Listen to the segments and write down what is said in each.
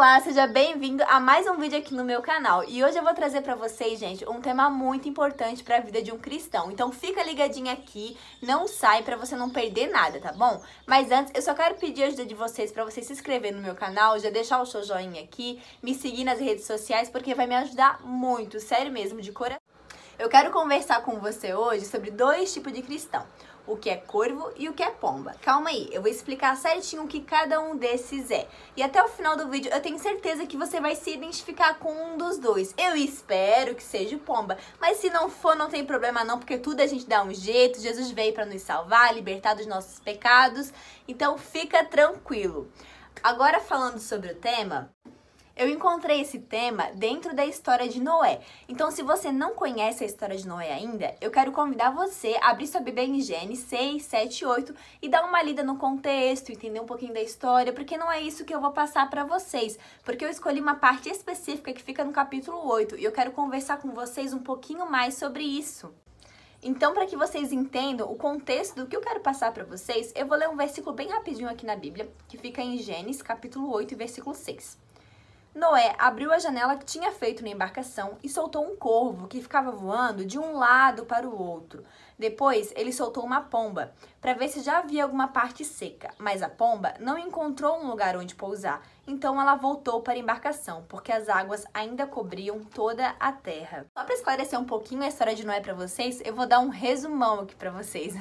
Olá, seja bem-vindo a mais um vídeo aqui no meu canal. E hoje eu vou trazer pra vocês, gente, um tema muito importante pra vida de um cristão. Então fica ligadinho aqui, não sai pra você não perder nada, tá bom? Mas antes, eu só quero pedir a ajuda de vocês pra vocês se inscreverem no meu canal, já deixar o seu joinha aqui, me seguir nas redes sociais, porque vai me ajudar muito, sério mesmo, de coração. Eu quero conversar com você hoje sobre dois tipos de cristão. O que é corvo e o que é pomba. Calma aí, eu vou explicar certinho o que cada um desses é. E até o final do vídeo eu tenho certeza que você vai se identificar com um dos dois. Eu espero que seja o pomba, mas se não for, não tem problema não, porque tudo a gente dá um jeito. Jesus veio para nos salvar, libertar dos nossos pecados, então fica tranquilo. Agora falando sobre o tema... Eu encontrei esse tema dentro da história de Noé. Então, se você não conhece a história de Noé ainda, eu quero convidar você a abrir sua Bíblia em Gênesis 6, 7 e 8 e dar uma lida no contexto, entender um pouquinho da história, porque não é isso que eu vou passar para vocês. Porque eu escolhi uma parte específica que fica no capítulo 8 e eu quero conversar com vocês um pouquinho mais sobre isso. Então, para que vocês entendam o contexto do que eu quero passar para vocês, eu vou ler um versículo bem rapidinho aqui na Bíblia, que fica em Gênesis, capítulo 8, versículo 6. Noé abriu a janela que tinha feito na embarcação e soltou um corvo que ficava voando de um lado para o outro. Depois, ele soltou uma pomba para ver se já havia alguma parte seca, mas a pomba não encontrou um lugar onde pousar, então ela voltou para a embarcação, porque as águas ainda cobriam toda a terra. Só para esclarecer um pouquinho a história de Noé para vocês, eu vou dar um resumão aqui para vocês.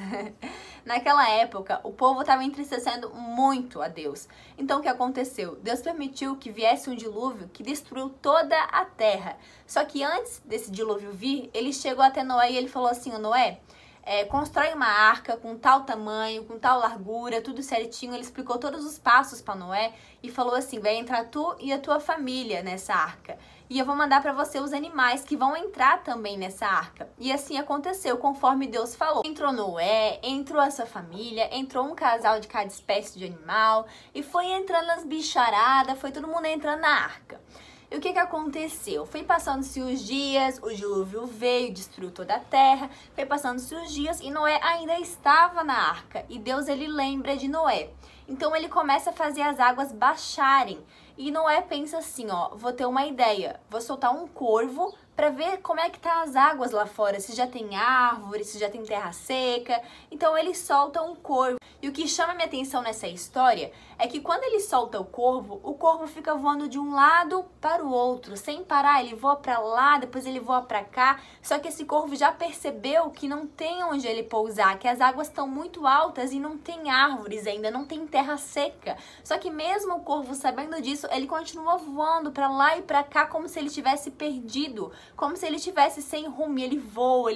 Naquela época, o povo estava entristecendo muito a Deus. Então, o que aconteceu? Deus permitiu que viesse um dilúvio que destruiu toda a terra. Só que antes desse dilúvio vir, ele chegou até Noé e ele falou assim: Noé, constrói uma arca com tal tamanho, com tal largura, tudo certinho. Ele explicou todos os passos para Noé e falou assim: vai entrar tu e a tua família nessa arca. E eu vou mandar para você os animais que vão entrar também nessa arca. E assim aconteceu, conforme Deus falou. Entrou Noé, entrou a sua família, entrou um casal de cada espécie de animal, e foi entrando as bicharadas, foi todo mundo entrando na arca. E o que aconteceu? Foi passando-se os dias, o dilúvio veio, destruiu toda a terra, foi passando-se os dias e Noé ainda estava na arca. E Deus, ele lembra de Noé. Então ele começa a fazer as águas baixarem. E Noé pensa assim, ó, vou ter uma ideia, vou soltar um corvo para ver como é que tá as águas lá fora, se já tem árvore, se já tem terra seca. Então ele solta um corvo. E o que chama minha atenção nessa história é que quando ele solta o corvo fica voando de um lado para o outro, sem parar. Ele voa para lá, depois ele voa para cá. Só que esse corvo já percebeu que não tem onde ele pousar, que as águas estão muito altas e não tem árvores ainda, não tem terra seca. Só que mesmo o corvo sabendo disso, ele continua voando para lá e para cá como se ele tivesse perdido, como se ele estivesse sem rumo. Ele voa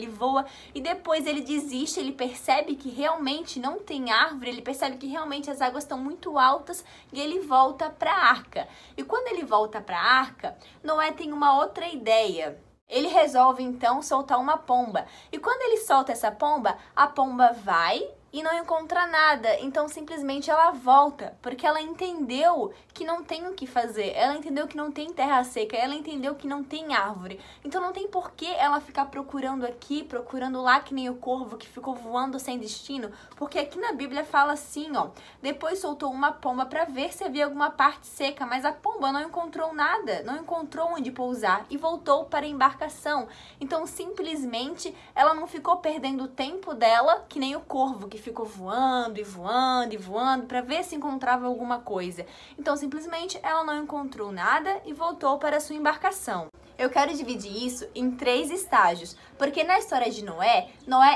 e depois ele desiste, ele percebe que realmente não tem árvore, ele percebe que realmente as águas estão muito altas e ele volta para a arca. E quando ele volta para a arca, Noé tem uma outra ideia. Ele resolve então soltar uma pomba. E quando ele solta essa pomba, a pomba vai e não encontra nada, então simplesmente ela volta, porque ela entendeu que não tem o que fazer, ela entendeu que não tem terra seca, ela entendeu que não tem árvore, então não tem por que ela ficar procurando aqui, procurando lá, que nem o corvo que ficou voando sem destino, porque aqui na Bíblia fala assim, ó, depois soltou uma pomba para ver se havia alguma parte seca, mas a pomba não encontrou nada, não encontrou onde pousar e voltou para a embarcação. Então simplesmente ela não ficou perdendo o tempo dela, que nem o corvo que ficou voando e voando e voando para ver se encontrava alguma coisa. Então, simplesmente, ela não encontrou nada e voltou para a sua embarcação. Eu quero dividir isso em 3 estágios, porque na história de Noé,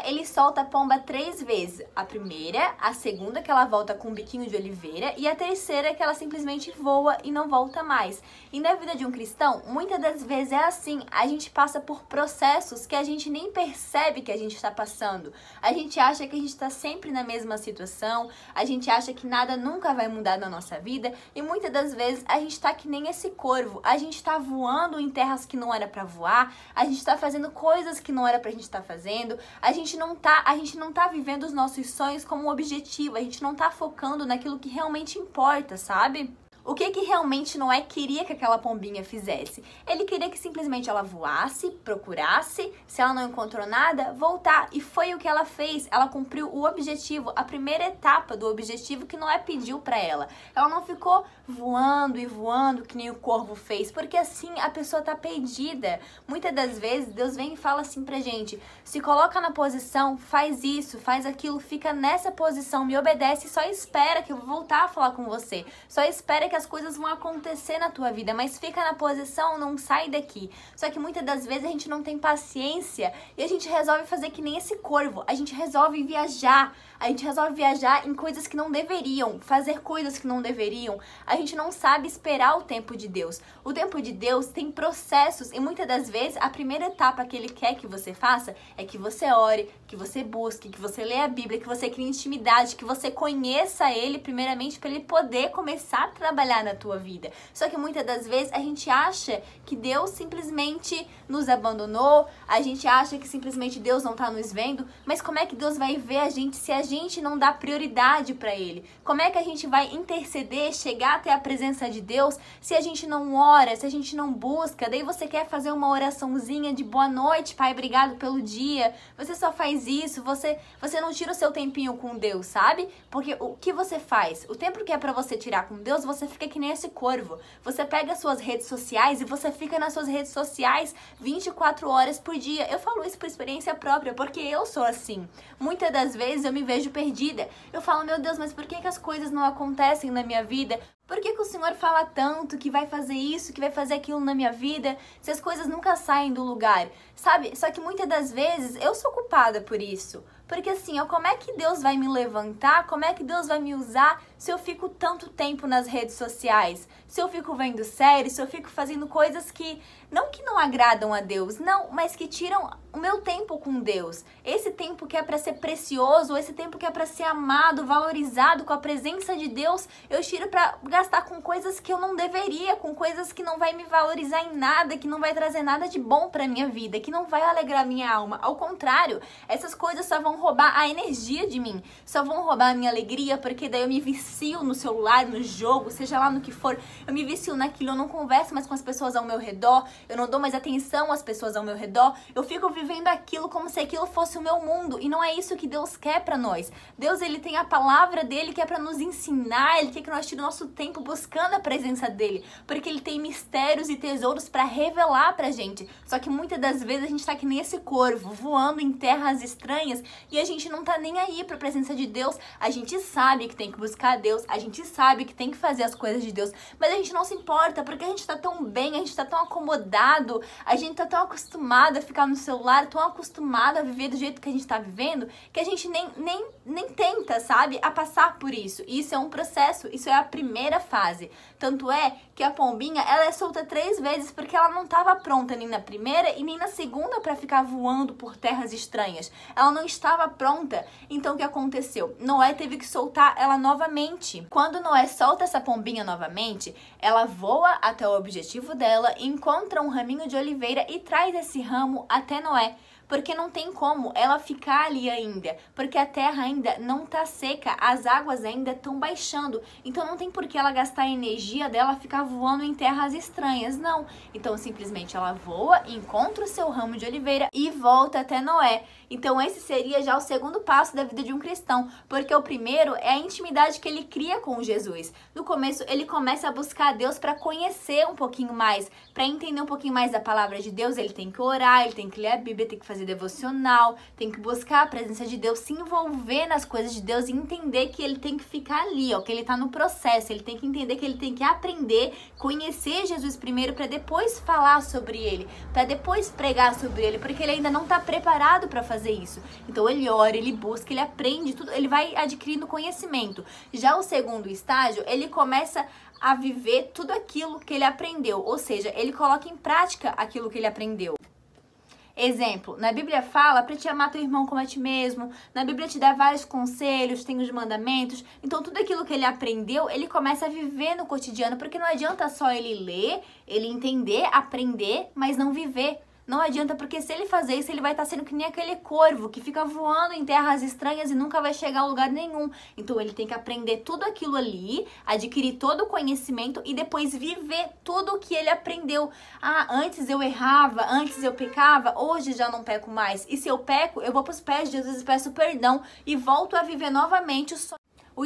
ele solta a pomba 3 vezes. A primeira, a segunda, que ela volta com um biquinho de oliveira, e a terceira, que ela simplesmente voa e não volta mais. E na vida de um cristão, muitas das vezes é assim, a gente passa por processos que a gente nem percebe que a gente está passando. A gente acha que a gente está sempre na mesma situação, a gente acha que nada nunca vai mudar na nossa vida, e muitas das vezes a gente está que nem esse corvo, a gente está voando em terras que não era para voar, a gente está fazendo coisas que não era pra gente estar fazendo, a gente não tá vivendo os nossos sonhos como um objetivo, a gente não tá focando naquilo que realmente importa, sabe? O que realmente Noé queria que aquela pombinha fizesse? Ele queria que simplesmente ela voasse, procurasse, se ela não encontrou nada, voltar. E foi o que ela fez. Ela cumpriu o objetivo, a primeira etapa do objetivo que Noé pediu para ela. Ela não ficou voando e voando que nem o corvo fez, porque assim a pessoa tá perdida. Muitas das vezes Deus vem e fala assim pra gente: se coloca na posição, faz isso, faz aquilo, fica nessa posição, me obedece e só espera que eu vou voltar a falar com você. Só espera que as coisas vão acontecer na tua vida, mas fica na posição, não sai daqui. Só que muitas das vezes a gente não tem paciência e a gente resolve fazer que nem esse corvo. A gente resolve viajar. A gente resolve viajar em coisas que não deveriam, fazer coisas que não deveriam. A gente não sabe esperar o tempo de Deus. O tempo de Deus tem processos e muitas das vezes a primeira etapa que Ele quer que você faça é que você ore, que você busque, que você leia a Bíblia, que você crie intimidade, que você conheça Ele primeiramente para Ele poder começar a trabalhar na tua vida. Só que muitas das vezes a gente acha que Deus simplesmente nos abandonou, a gente acha que simplesmente Deus não está nos vendo, mas como é que Deus vai ver a gente se a gente não dá prioridade para Ele? Como é que a gente vai interceder, chegar até a presença de Deus se a gente não ora, se a gente não busca? Daí você quer fazer uma oraçãozinha de boa noite, Pai, obrigado pelo dia. Você só faz isso, você não tira o seu tempinho com Deus, sabe? Porque o que você faz? O tempo que é para você tirar com Deus, você fica que nem esse corvo. Você pega as suas redes sociais e você fica nas suas redes sociais 24 horas por dia. Eu falo isso por experiência própria, porque eu sou assim. Muitas das vezes eu me vejo perdida. Eu falo, meu Deus, mas por que as coisas não acontecem na minha vida? Por que o Senhor fala tanto que vai fazer isso, que vai fazer aquilo na minha vida, se as coisas nunca saem do lugar, sabe? Só que muitas das vezes eu sou culpada por isso. Porque assim, como é que Deus vai me levantar? Como é que Deus vai me usar se eu fico tanto tempo nas redes sociais? Se eu fico vendo séries, se eu fico fazendo coisas que não agradam a Deus, não, mas que tiram o meu tempo com Deus. Esse tempo que é para ser precioso, esse tempo que é para ser amado, valorizado com a presença de Deus, eu tiro para gastar com coisas que eu não deveria, com coisas que não vai me valorizar em nada, que não vai trazer nada de bom para minha vida, que não vai alegrar minha alma. Ao contrário, essas coisas só vão roubar a energia de mim, só vão roubar a minha alegria, porque daí eu me vicio no celular, no jogo, seja lá no que for, eu me vicio naquilo, eu não converso mais com as pessoas ao meu redor, eu não dou mais atenção às pessoas ao meu redor, eu fico vivendo aquilo como se aquilo fosse o meu mundo, e não é isso que Deus quer pra nós. Deus, Ele tem a palavra dele que é pra nos ensinar, Ele quer que nós tiremos nosso tempo buscando a presença dele, porque Ele tem mistérios e tesouros pra revelar pra gente. Só que muitas das vezes a gente tá que nem esse corvo, voando em terras estranhas, e a gente não tá nem aí pra presença de Deus. A gente sabe que tem que buscar a Deus, a gente sabe que tem que fazer as coisas de Deus, mas a gente não se importa, porque a gente tá tão bem, a gente tá tão acomodado, a gente tá tão acostumado a ficar no celular, tão acostumado a viver do jeito que a gente tá vivendo, que a gente nem tenta, sabe, a passar por isso. E isso é um processo, isso é a primeira fase. Tanto é que a pombinha, ela é solta 3 vezes porque ela não tava pronta nem na primeira e nem na segunda pra ficar voando por terras estranhas. Ela não estava pronta. Então o que aconteceu? Noé teve que soltar ela novamente. Quando Noé solta essa pombinha novamente, ela voa até o objetivo dela, encontra um raminho de oliveira e traz esse ramo até Noé. Porque não tem como ela ficar ali ainda, porque a terra ainda não tá seca, as águas ainda estão baixando, então não tem por que ela gastar a energia dela ficar voando em terras estranhas, não. Então simplesmente ela voa, encontra o seu ramo de oliveira e volta até Noé. Então esse seria já o segundo passo da vida de um cristão, porque o primeiro é a intimidade que ele cria com Jesus. No começo ele começa a buscar a Deus para conhecer um pouquinho mais, para entender um pouquinho mais da palavra de Deus. Ele tem que orar, ele tem que ler a Bíblia, tem que fazer devocional, tem que buscar a presença de Deus, se envolver nas coisas de Deus e entender que ele tem que ficar ali, ó, que ele tá no processo, ele tem que entender que ele tem que aprender, conhecer Jesus primeiro para depois falar sobre ele, para depois pregar sobre ele, porque ele ainda não tá preparado para fazer isso. Então ele ora, ele busca, ele aprende tudo, ele vai adquirindo conhecimento. Já o segundo estágio, ele começa a viver tudo aquilo que ele aprendeu, ou seja, ele coloca em prática aquilo que ele aprendeu. Exemplo, na Bíblia fala para te amar teu irmão como a ti mesmo, na Bíblia te dá vários conselhos, tem os mandamentos, então tudo aquilo que ele aprendeu, ele começa a viver no cotidiano, porque não adianta só ele ler, ele entender, aprender, mas não viver. Não adianta, porque se ele fazer isso, ele vai estar sendo que nem aquele corvo que fica voando em terras estranhas e nunca vai chegar a lugar nenhum. Então ele tem que aprender tudo aquilo ali, adquirir todo o conhecimento e depois viver tudo o que ele aprendeu. Ah, antes eu errava, antes eu pecava, hoje já não peco mais. E se eu peco, eu vou para os pés de Jesus e peço perdão e volto a viver novamente os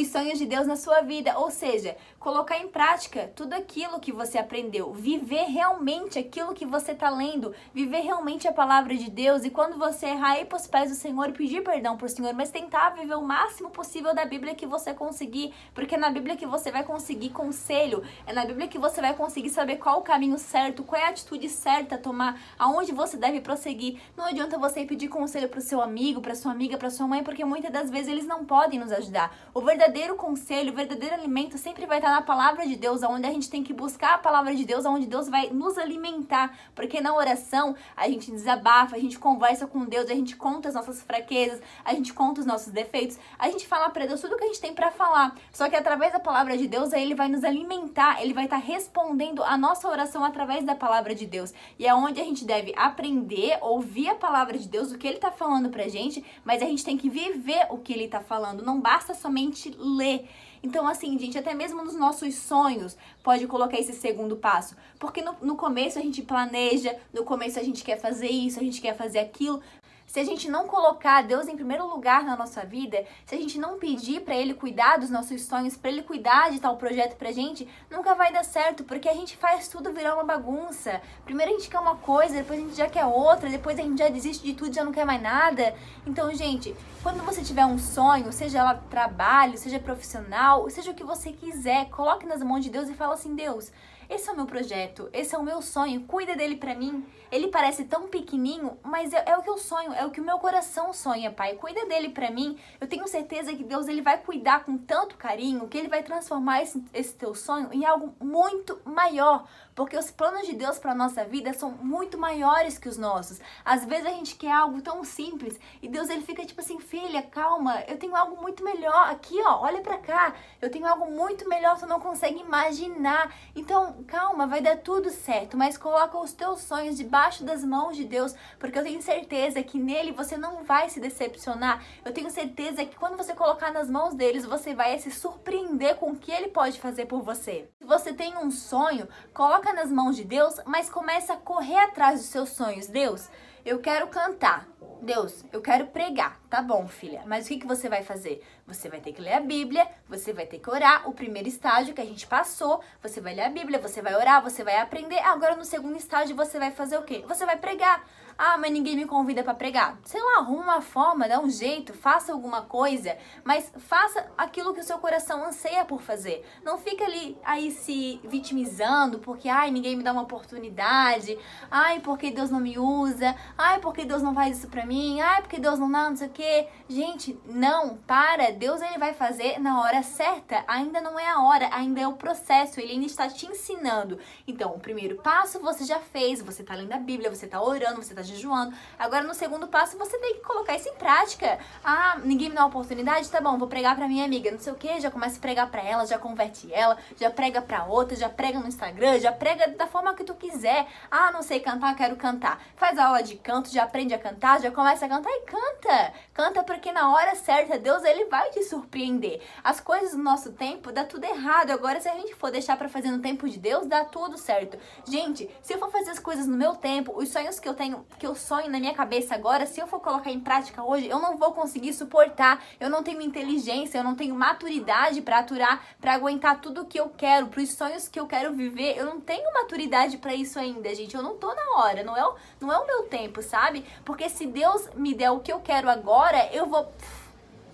sonhos de Deus na sua vida, ou seja, colocar em prática tudo aquilo que você aprendeu, viver realmente aquilo que você está lendo, viver realmente a palavra de Deus, e quando você errar, ir para os pés do Senhor e pedir perdão para o Senhor, mas tentar viver o máximo possível da Bíblia que você conseguir, porque é na Bíblia que você vai conseguir conselho, é na Bíblia que você vai conseguir saber qual o caminho certo, qual é a atitude certa a tomar, aonde você deve prosseguir. Não adianta você ir pedir conselho para o seu amigo, para sua amiga, para sua mãe, porque muitas das vezes eles não podem nos ajudar. O verdadeiro conselho, o verdadeiro alimento sempre vai estar na palavra de Deus, onde a gente tem que buscar a palavra de Deus, onde Deus vai nos alimentar, porque na oração a gente desabafa, a gente conversa com Deus, a gente conta as nossas fraquezas, a gente conta os nossos defeitos, a gente fala para Deus tudo o que a gente tem para falar, só que através da palavra de Deus, aí Ele vai nos alimentar, Ele vai estar respondendo a nossa oração através da palavra de Deus, e é onde a gente deve aprender, ouvir a palavra de Deus, o que Ele está falando pra gente, mas a gente tem que viver o que Ele está falando, não basta somente ler. Então, assim, gente, até mesmo nos nossos sonhos, pode colocar esse segundo passo. Porque no começo a gente planeja, no começo a gente quer fazer isso, a gente quer fazer aquilo. Se a gente não colocar Deus em primeiro lugar na nossa vida, se a gente não pedir para Ele cuidar dos nossos sonhos, para Ele cuidar de tal projeto pra gente, nunca vai dar certo, porque a gente faz tudo virar uma bagunça. Primeiro a gente quer uma coisa, depois a gente já quer outra, depois a gente já desiste de tudo, já não quer mais nada. Então, gente, quando você tiver um sonho, seja lá trabalho, seja profissional, seja o que você quiser, coloque nas mãos de Deus e fala assim: Deus, esse é o meu projeto, esse é o meu sonho, cuida dele pra mim. Ele parece tão pequenininho, mas é o que eu sonho, é o que o meu coração sonha, Pai. Cuida dele pra mim. Eu tenho certeza que Deus ele vai cuidar com tanto carinho, que Ele vai transformar esse teu sonho em algo muito maior. Porque os planos de Deus pra nossa vida são muito maiores que os nossos. Às vezes a gente quer algo tão simples e Deus ele fica tipo assim: filha, calma, eu tenho algo muito melhor aqui, ó, olha pra cá. Eu tenho algo muito melhor, tu não consegue imaginar. Então, calma, vai dar tudo certo, mas coloca os teus sonhos debaixo das mãos de Deus, porque eu tenho certeza que nele você não vai se decepcionar. Eu tenho certeza que quando você colocar nas mãos deles, você vai se surpreender com o que ele pode fazer por você. Se você tem um sonho, coloca nas mãos de Deus, mas começa a correr atrás dos seus sonhos. Deus, eu quero cantar. Deus, eu quero pregar. Tá bom, filha, mas o que você vai fazer? Você vai ter que ler a Bíblia, você vai ter que orar. O primeiro estágio que a gente passou, você vai ler a Bíblia, você vai orar, você vai aprender. Agora no segundo estágio você vai fazer o quê? Você vai pregar. Ah, mas ninguém me convida pra pregar. Sei lá, arruma uma forma, dá um jeito, faça alguma coisa, mas faça aquilo que o seu coração anseia por fazer. Não fica ali aí se vitimizando porque, ai, ninguém me dá uma oportunidade, ai, porque Deus não me usa, ai, porque Deus não faz isso pra mim, ai, porque Deus não sei o quê. Gente, não, para. Deus ele vai fazer na hora certa. Ainda não é a hora, ainda é o processo, ele ainda está te ensinando. Então, o primeiro passo você já fez, você tá lendo a Bíblia, você tá orando, você tá jejuando. Agora, no segundo passo, você tem que colocar isso em prática. Ah, ninguém me dá uma oportunidade? Tá bom, vou pregar pra minha amiga, não sei o que, já começa a pregar pra ela, já converte ela, já prega pra outra, já prega no Instagram, já prega da forma que tu quiser. Ah, não sei cantar, quero cantar. Faz a aula de canto, já aprende a cantar, já começa a cantar e canta. Canta porque na hora certa, Deus, ele vai te surpreender. As coisas no nosso tempo, dá tudo errado. Agora, se a gente for deixar pra fazer no tempo de Deus, dá tudo certo. Gente, se eu for fazer as coisas no meu tempo, os sonhos que eu tenho, que eu sonho na minha cabeça agora, se eu for colocar em prática hoje, eu não vou conseguir suportar. Eu não tenho inteligência, eu não tenho maturidade pra aturar, pra aguentar tudo o que eu quero, pros sonhos que eu quero viver. Eu não tenho maturidade pra isso ainda, gente. Eu não tô na hora, não é o meu tempo, sabe? Porque se Deus me der o que eu quero agora, eu vou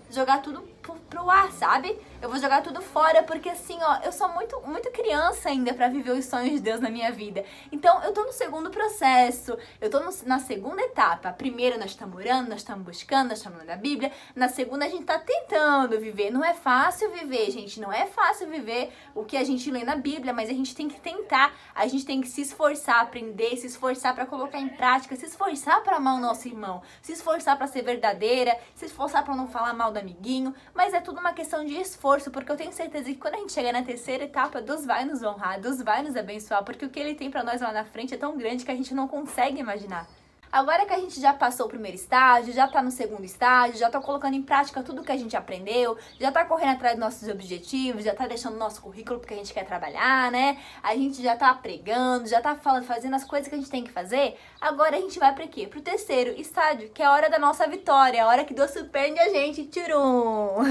jogar tudo pro ar, sabe? Eu vou jogar tudo fora, porque assim, ó, eu sou muito criança ainda pra viver os sonhos de Deus na minha vida. Então, eu tô no segundo processo, eu tô na segunda etapa. Primeiro, nós estamos orando, nós estamos buscando, nós estamos lendo a Bíblia. Na segunda, a gente tá tentando viver. Não é fácil viver, gente, não é fácil viver o que a gente lê na Bíblia, mas a gente tem que tentar, a gente tem que se esforçar, aprender, se esforçar pra colocar em prática, se esforçar pra amar o nosso irmão, se esforçar pra ser verdadeira, se esforçar pra não falar mal do amiguinho, mas é tudo uma questão de esforço, porque eu tenho certeza que quando a gente chegar na terceira etapa, Deus vai nos honrar, Deus vai nos abençoar, porque o que Ele tem pra nós lá na frente é tão grande que a gente não consegue imaginar. Agora que a gente já passou o primeiro estágio, já tá no segundo estágio, já tá colocando em prática tudo que a gente aprendeu, já tá correndo atrás dos nossos objetivos, já tá deixando o nosso currículo porque a gente quer trabalhar, né? A gente já tá pregando, já tá fazendo as coisas que a gente tem que fazer. Agora a gente vai pra quê? Pro terceiro estágio, que é a hora da nossa vitória, a hora que Deus surpreende a gente, tchurum!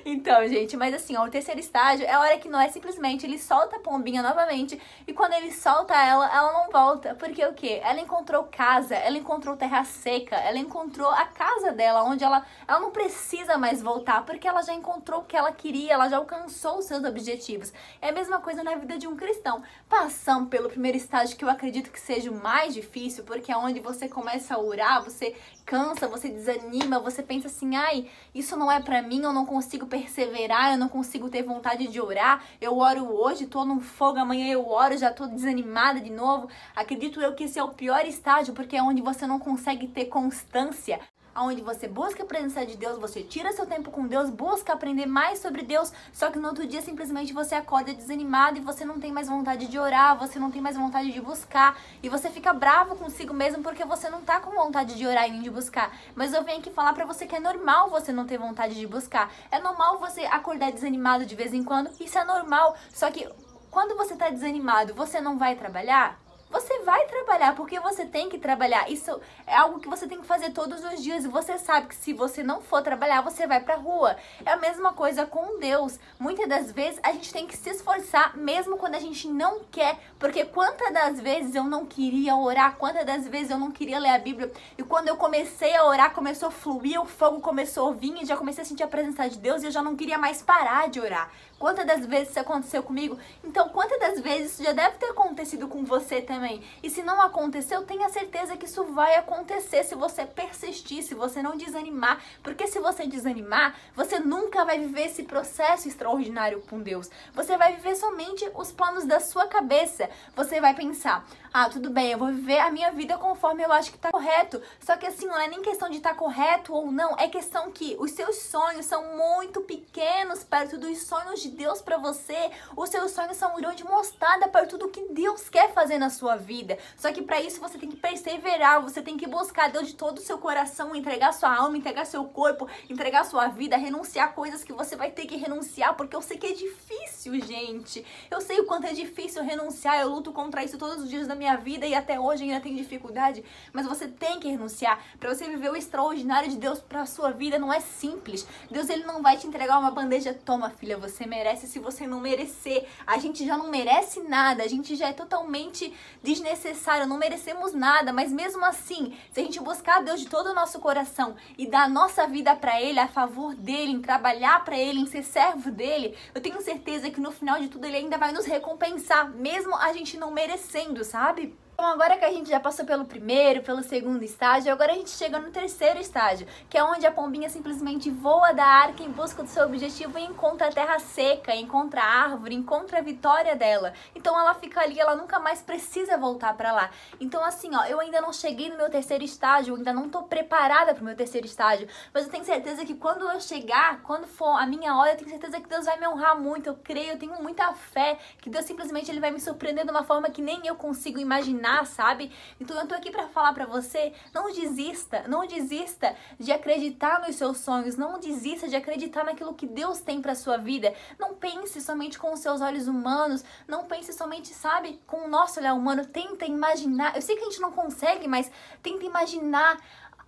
Então, gente, mas assim, ó, o terceiro estágio é a hora que Noé simplesmente, ele solta a pombinha novamente e quando ele solta ela não volta, porque o quê? Ela encontrou casa, ela encontrou terra seca, ela encontrou a casa dela, onde ela não precisa mais voltar, porque ela já encontrou o que ela queria, ela já alcançou os seus objetivos. É a mesma coisa na vida de um cristão. Passamos pelo primeiro estágio, que eu acredito que seja o mais difícil, porque é onde você começa a orar, você cansa, você desanima, você pensa assim, ai, isso não é pra mim, eu não consigo perseverar, eu não consigo ter vontade de orar, eu oro hoje, tô num fogo, amanhã eu oro, já tô desanimada de novo. Acredito eu que esse é o pior estágio, porque é onde você não consegue ter constância, onde você busca a presença de Deus, você tira seu tempo com Deus, busca aprender mais sobre Deus, só que no outro dia simplesmente você acorda desanimado e você não tem mais vontade de orar, você não tem mais vontade de buscar, e você fica bravo consigo mesmo porque você não tá com vontade de orar e nem de buscar. Mas eu venho aqui falar pra você que é normal você não ter vontade de buscar, é normal você acordar desanimado de vez em quando, isso é normal, só que quando você tá desanimado, você não vai trabalhar? Você vai trabalhar, porque você tem que trabalhar. Isso é algo que você tem que fazer todos os dias. E você sabe que se você não for trabalhar, você vai pra rua. É a mesma coisa com Deus. Muitas das vezes a gente tem que se esforçar, mesmo quando a gente não quer. Porque quantas das vezes eu não queria orar, quantas das vezes eu não queria ler a Bíblia. E quando eu comecei a orar, começou a fluir, o fogo começou a vir e já comecei a sentir a presença de Deus e eu já não queria mais parar de orar. Quantas das vezes isso aconteceu comigo? Então, quantas das vezes isso já deve ter acontecido com você também? E se não aconteceu, tenha certeza que isso vai acontecer se você persistir, se você não desanimar. Porque se você desanimar, você nunca vai viver esse processo extraordinário com Deus. Você vai viver somente os planos da sua cabeça. Você vai pensar, ah, tudo bem, eu vou viver a minha vida conforme eu acho que tá correto. Só que assim, não é nem questão de estar correto ou não, é questão que os seus sonhos são muito pequenos perto dos sonhos de Deus pra você. Os seus sonhos são um grão de mostarda perto do que Deus quer fazer na sua vida. Só que pra isso você tem que perseverar, você tem que buscar Deus de todo o seu coração, entregar sua alma, entregar seu corpo, entregar sua vida, renunciar a coisas que você vai ter que renunciar, porque eu sei que é difícil, gente. Eu sei o quanto é difícil renunciar, eu luto contra isso todos os dias da minha vida e até hoje ainda tenho dificuldade, mas você tem que renunciar. Pra você viver o extraordinário de Deus pra sua vida não é simples. Deus, ele não vai te entregar uma bandeja, toma filha, você merece, se você não merecer. A gente já não merece nada, a gente já é totalmente desnecessário, não merecemos nada, mas mesmo assim, se a gente buscar Deus de todo o nosso coração e dar a nossa vida pra Ele, a favor dele, em trabalhar pra Ele, em ser servo dele, eu tenho certeza que no final de tudo Ele ainda vai nos recompensar, mesmo a gente não merecendo, sabe? Então agora que a gente já passou pelo primeiro, pelo segundo estágio, agora a gente chega no terceiro estágio, que é onde a pombinha simplesmente voa da arca em busca do seu objetivo e encontra a terra seca, encontra a árvore, encontra a vitória dela. Então ela fica ali, ela nunca mais precisa voltar pra lá. Então assim, ó, eu ainda não cheguei no meu terceiro estágio, eu ainda não tô preparada pro meu terceiro estágio, mas eu tenho certeza que quando eu chegar, quando for a minha hora, eu tenho certeza que Deus vai me honrar muito, eu creio, eu tenho muita fé, que Deus simplesmente ele vai me surpreender de uma forma que nem eu consigo imaginar, sabe? Então eu tô aqui pra falar pra você, não desista de acreditar nos seus sonhos, não desista de acreditar naquilo que Deus tem pra sua vida. Não pense somente com os seus olhos humanos, não pense somente, sabe, com o nosso olhar humano. Tenta imaginar, eu sei que a gente não consegue, mas tenta imaginar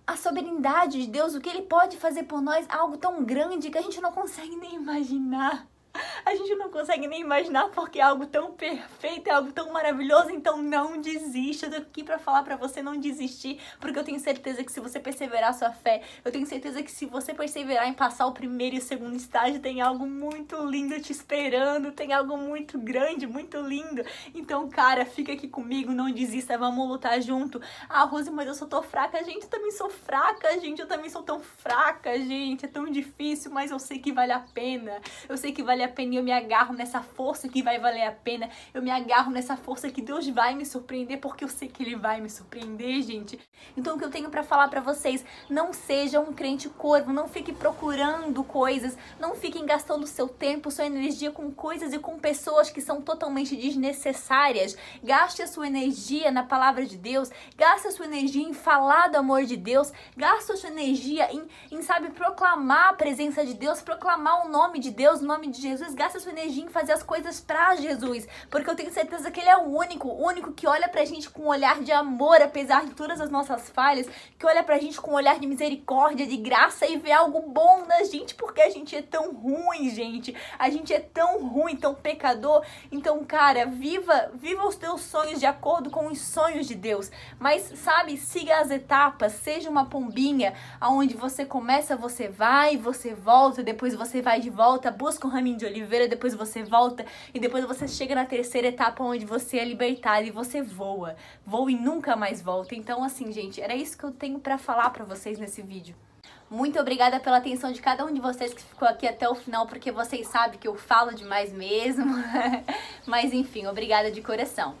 a soberanidade de Deus, o que Ele pode fazer por nós, algo tão grande que a gente não consegue nem imaginar. A gente não consegue nem imaginar porque é algo tão perfeito, é algo tão maravilhoso, então não desista. Eu tô aqui pra falar pra você não desistir, porque eu tenho certeza que se você perseverar a sua fé, eu tenho certeza que se você perseverar em passar o primeiro e o segundo estágio, tem algo muito lindo te esperando, tem algo muito grande, muito lindo. Então, cara, fica aqui comigo, não desista, vamos lutar junto. Ah, Rose, mas eu só tô fraca, gente, eu também sou fraca, gente, eu também sou tão fraca, gente, é tão difícil, mas eu sei que vale a pena, eu sei que vale a pena mim, eu me agarro nessa força que vai valer a pena, eu me agarro nessa força que Deus vai me surpreender, porque eu sei que Ele vai me surpreender, gente. Então o que eu tenho pra falar pra vocês, não seja um crente corvo, não fique procurando coisas, não fiquem gastando seu tempo, sua energia com coisas e com pessoas que são totalmente desnecessárias. Gaste a sua energia na palavra de Deus, gaste a sua energia em falar do amor de Deus, gaste a sua energia em sabe, proclamar a presença de Deus, proclamar o nome de Deus, o nome de Jesus, gaste a sua energia em fazer as coisas pra Jesus, porque eu tenho certeza que Ele é o único que olha pra gente com um olhar de amor, apesar de todas as nossas falhas, que olha pra gente com um olhar de misericórdia, de graça e vê algo bom na gente, porque a gente é tão ruim, gente, a gente é tão ruim, tão pecador. Então, cara, viva os teus sonhos de acordo com os sonhos de Deus, mas, sabe, siga as etapas, seja uma pombinha, aonde você começa, você vai, você volta, depois você vai de volta, busca um raminho de oliveira, depois você volta, e depois você chega na terceira etapa, onde você é libertado e você voa e nunca mais volta. Então, assim, gente, era isso que eu tenho pra falar pra vocês nesse vídeo. Muito obrigada pela atenção de cada um de vocês que ficou aqui até o final, porque vocês sabem que eu falo demais mesmo. Mas enfim, obrigada de coração.